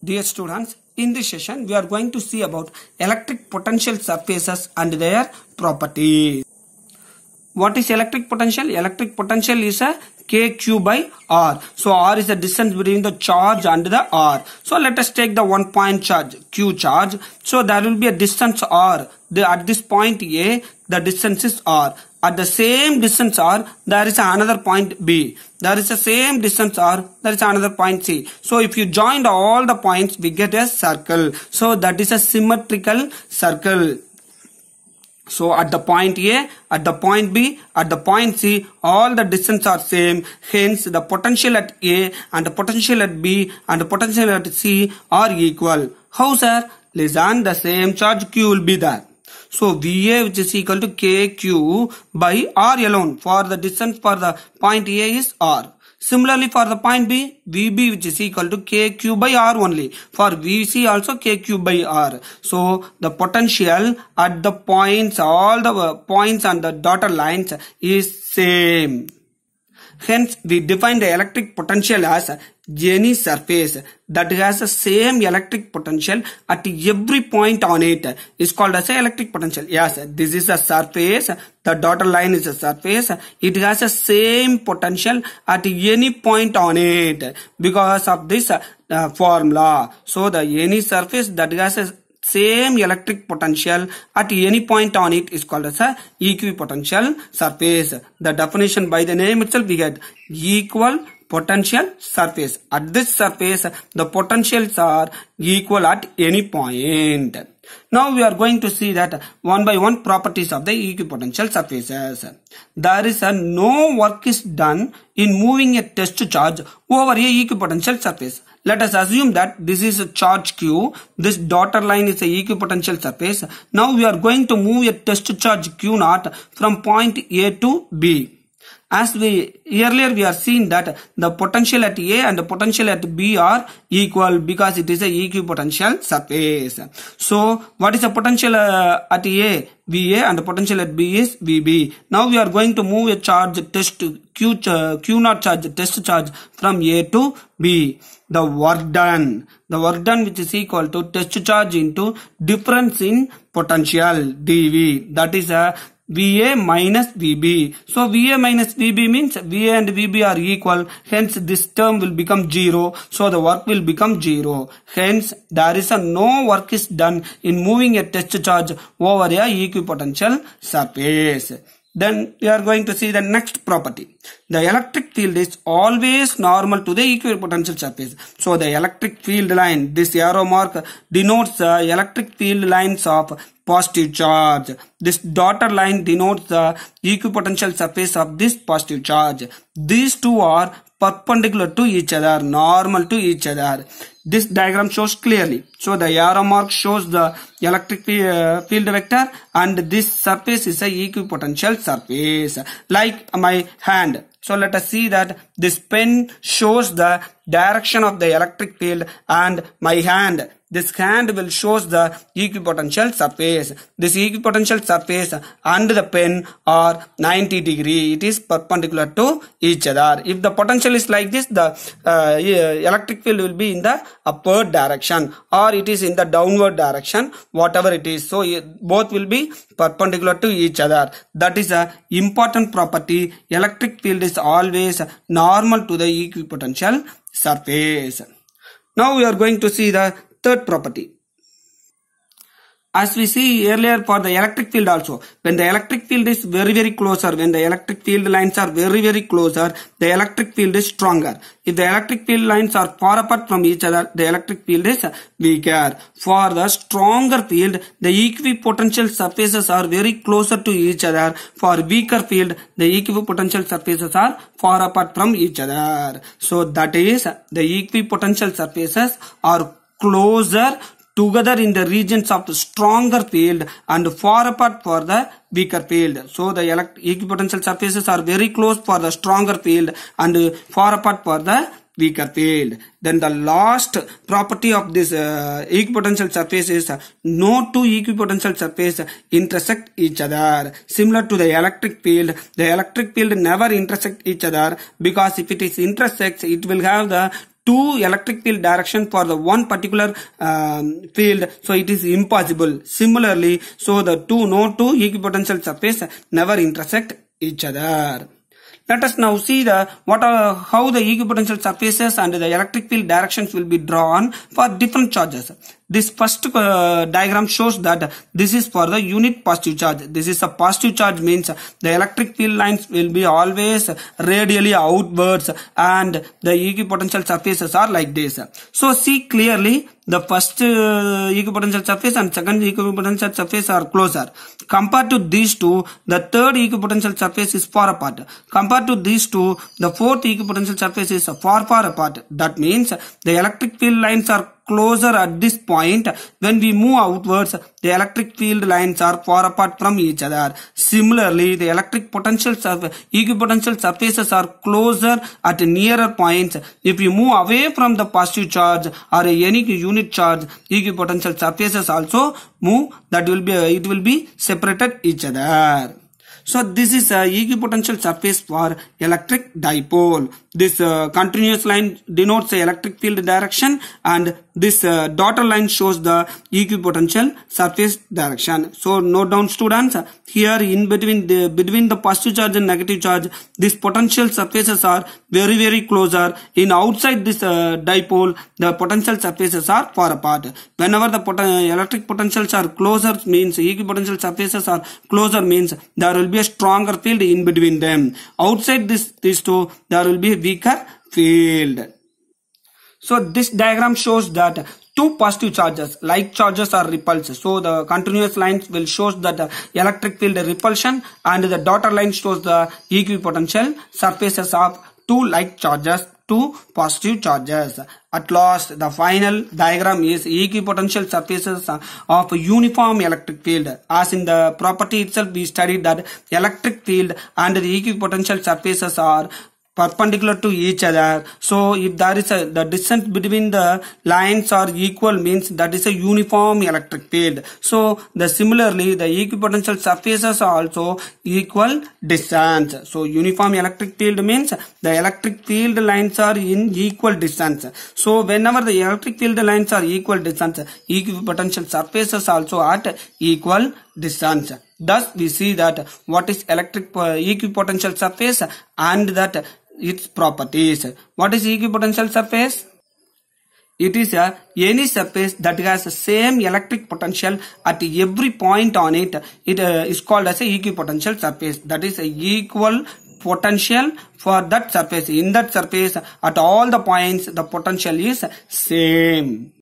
Dear students, in this session we are going to see about electric potential surfaces and their properties. What is electric potential? Electric potential is a kq by r. So r is the distance between the charge and the r. So let us take the 1 point charge, q charge. So there will be a distance r. At this point A, the distance is r. At the same distance r, there is another point B. There is the same distance r, there is another point C. So if you join all the points, we get a circle. So that is a symmetrical circle. So at the point A, at the point B, at the point C, all the distance are same. Hence the potential at A and the potential at B and the potential at C are equal. How, sir? Listen, the same charge Q will be there. So VA, which is equal to KQ by R alone. For the distance for the point A is R. Similarly, for the point B, VB, which is equal to KQ by R only. For VC also KQ by R. So the potential at the points, all the points and the dotted lines is same. Hence, we define the electric potential as any surface that has the same electric potential at every point on it is called as a electric potential. Yes, this is a surface. The dotted line is a surface. It has the same potential at any point on it because of this formula. So the any surface that has a same electric potential at any point on it is called as a equipotential surface. The definition by the name itself we get equal potential surface. At this surface, the potentials are equal at any point. Now we are going to see that one by one properties of the equipotential surfaces. There is no work is done in moving a test charge over a equipotential surface. Let us assume that this is a charge Q. This dotted line is a equipotential surface. Now we are going to move a test charge Q naught from point A to B. As earlier we are seeing that the potential at A and the potential at B are equal because it is a equipotential surface. So what is the potential at A? VA, and the potential at B is VB. Now we are going to move a charge test Q naught charge test charge from A to B. The work done which is equal to test charge into difference in potential dV. That is a VA minus VB. So VA minus VB means VA and VB are equal. Hence this term will become 0. So the work will become 0. Hence there is no work is done in moving a test charge over a equipotential surface. Then we are going to see the next property. The electric field is always normal to the equipotential surface. So the electric field line, this arrow mark denotes the electric field lines of positive charge. This dotted line denotes the equipotential surface of this positive charge. These two are perpendicular to each other, normal to each other. This diagram shows clearly. So the arrow mark shows the electric field vector and this surface is a equipotential surface like my hand. So let us see that this pen shows the direction of the electric field and my hand. This hand will shows the equipotential surface. This equipotential surface and the pen are 90 degree. It is perpendicular to each other. If the potential is like this, the electric field will be in the upward direction or it is in the downward direction, whatever it is. So both will be perpendicular to each other. That is a important property. Electric field is always normal to the equipotential surface. Now we are going to see the third property. As we see earlier for the electric field also, when the electric field is very closer, when the electric field lines are very closer, the electric field is stronger. If the electric field lines are far apart from each other, the electric field is weaker. For the stronger field, the equipotential surfaces are very closer to each other. For weaker field, the equipotential surfaces are far apart from each other. So that is the equipotential surfaces are closer together in the regions of the stronger field and far apart for the weaker field. So the equipotential surfaces are very close for the stronger field and far apart for the weaker field. Then the last property of this equipotential surface is no two equipotential surfaces intersect each other. Similar to the electric field never intersect each other because if it is intersects, it will have the two electric field direction for the one particular field, so it is impossible. Similarly, so the no two equipotential surface never intersect each other. Let us now see how the equipotential surfaces and the electric field directions will be drawn for different charges. This first diagram shows that this is for the unit positive charge. This is a positive charge, means the electric field lines will be always radially outwards and the equipotential surfaces are like this. So see clearly, the first equipotential surface and second equipotential surface are closer. Compared to these two, the third equipotential surface is far apart. Compared to these two, the fourth equipotential surface is far apart. That means the electric field lines are closer at this point. When we move outwards, the electric field lines are far apart from each other. Similarly, the equipotential surfaces are closer at nearer points. If you move away from the positive charge or any unit charge, equipotential surfaces also move. It will be separated each other. So this is equipotential surface for electric dipole. This continuous line denotes the electric field direction, and this dotted line shows the equipotential surface direction. So note down, students, here in between the positive charge and negative charge, these potential surfaces are very closer. In outside this dipole, the potential surfaces are far apart. Whenever the electric potentials are closer, means equipotential surfaces are closer, means there will be a stronger field in between them. Outside these two, there will be a weaker field. So this diagram shows that two positive charges, like charges, are repulsed. So the continuous lines will show that electric field repulsion, and the dotted line shows the equipotential surfaces of two like charges, two positive charges. At last, the final diagram is equipotential surfaces of uniform electric field. As in the property itself, we studied that electric field and the equipotential surfaces are perpendicular to each other. So if there is the distance between the lines are equal, means that is a uniform electric field. So similarly, the equipotential surfaces are also equal distance. So uniform electric field means the electric field lines are in equal distance. So whenever the electric field lines are equal distance, equipotential surfaces also at equal distance. Thus we see that what is equipotential surface and that its properties. What is equipotential surface? It is any surface that has the same electric potential at every point on it. It is called as a equipotential surface. That is equal potential for that surface. In that surface, at all the points, the potential is same.